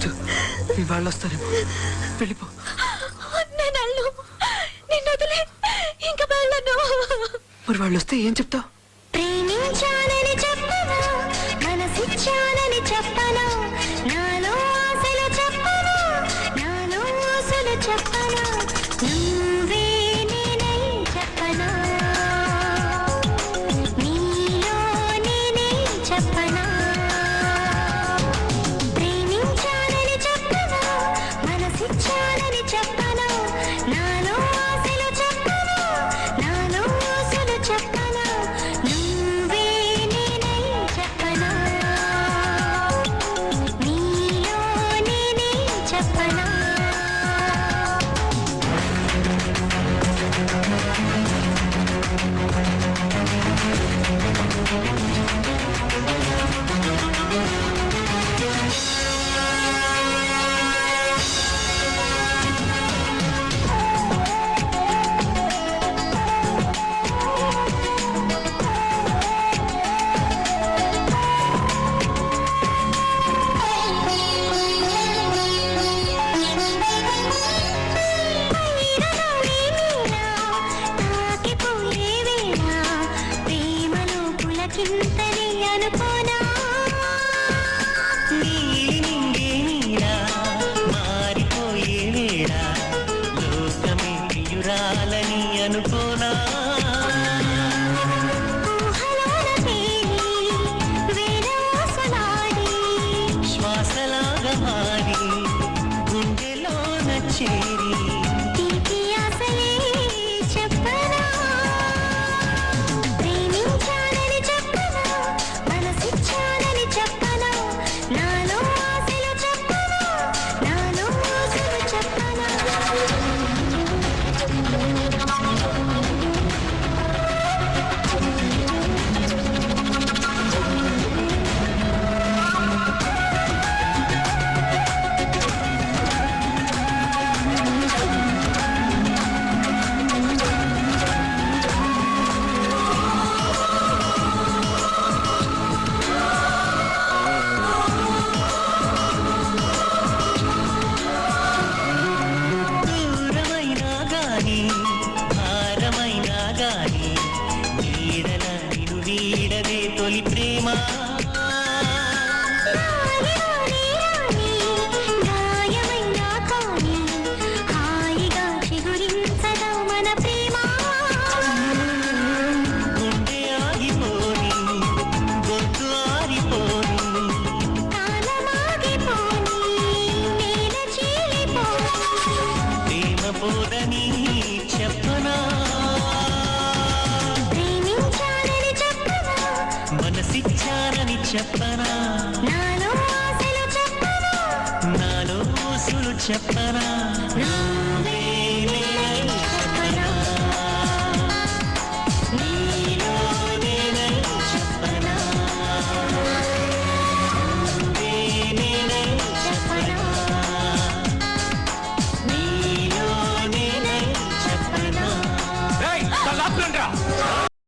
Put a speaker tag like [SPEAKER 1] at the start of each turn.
[SPEAKER 1] వద్దు, మీ వాళ్ళు వస్తారేమో, వెళ్ళిపో.
[SPEAKER 2] నేను నిన్ను వదిలే ఇంకా వెళ్ళను.
[SPEAKER 1] మరి వాళ్ళు వస్తే ఏం చెప్తావు?
[SPEAKER 2] ప్రేమించాలని చెప్పను, మనసిచ్చాలని చెప్పను, నాలో ఆశలు చెప్పను, నాలో ఆశలు చెప్పను, నువ్వే నేనై చెప్పనా, నీలో నేనే చెప్పనా. ప్రేమించాలని చెప్పను, మనసిచ్చాలని చెప్పను, నాలో ఆశలు చెప్పను, నాలో ఆశలు చెప్పను, నువ్వే నేనై చెప్పనా, నీలో నేనే చెప్పనా. చింతని అనుకోనా,
[SPEAKER 3] నీలింగే నీరా మారిపోయే వేళ లోకమే ప్రియురాలని అనుకోనా,
[SPEAKER 2] ఊహలోన తేలి వేరాసలాడి
[SPEAKER 3] శ్వాసలాగా మారి గుండెలోన చేరి
[SPEAKER 2] తీపి ఆశలే చెప్పనా. ప్రేమించాలని చెప్పనా, మనసిచ్చాలని చెప్పనా, నాలో ఆశలు చెప్పనా, నాలో ఆశలు చెప్పనా.
[SPEAKER 3] దూరమైనా గాని భారమైనా గాని నీడల నిను వీడదే తొలి ప్రేమ,
[SPEAKER 2] గాయమైనా కానీ హాయిగా చిగురించదా మన ప్రేమ.
[SPEAKER 3] గుండె ఆగిపోని గొంతు ఆరిపోని
[SPEAKER 2] కాలమాగిపోని నేల చీలిపోని
[SPEAKER 3] ప్రేమ పోదని చెప్పనా,
[SPEAKER 2] ప్రేమించాలని చెప్పనా,
[SPEAKER 3] మనసిచ్చారని చెప్పనా,
[SPEAKER 2] నాలో ఆశలు చెప్పనా,
[SPEAKER 3] నాలో ఊసులు చెప్పనా.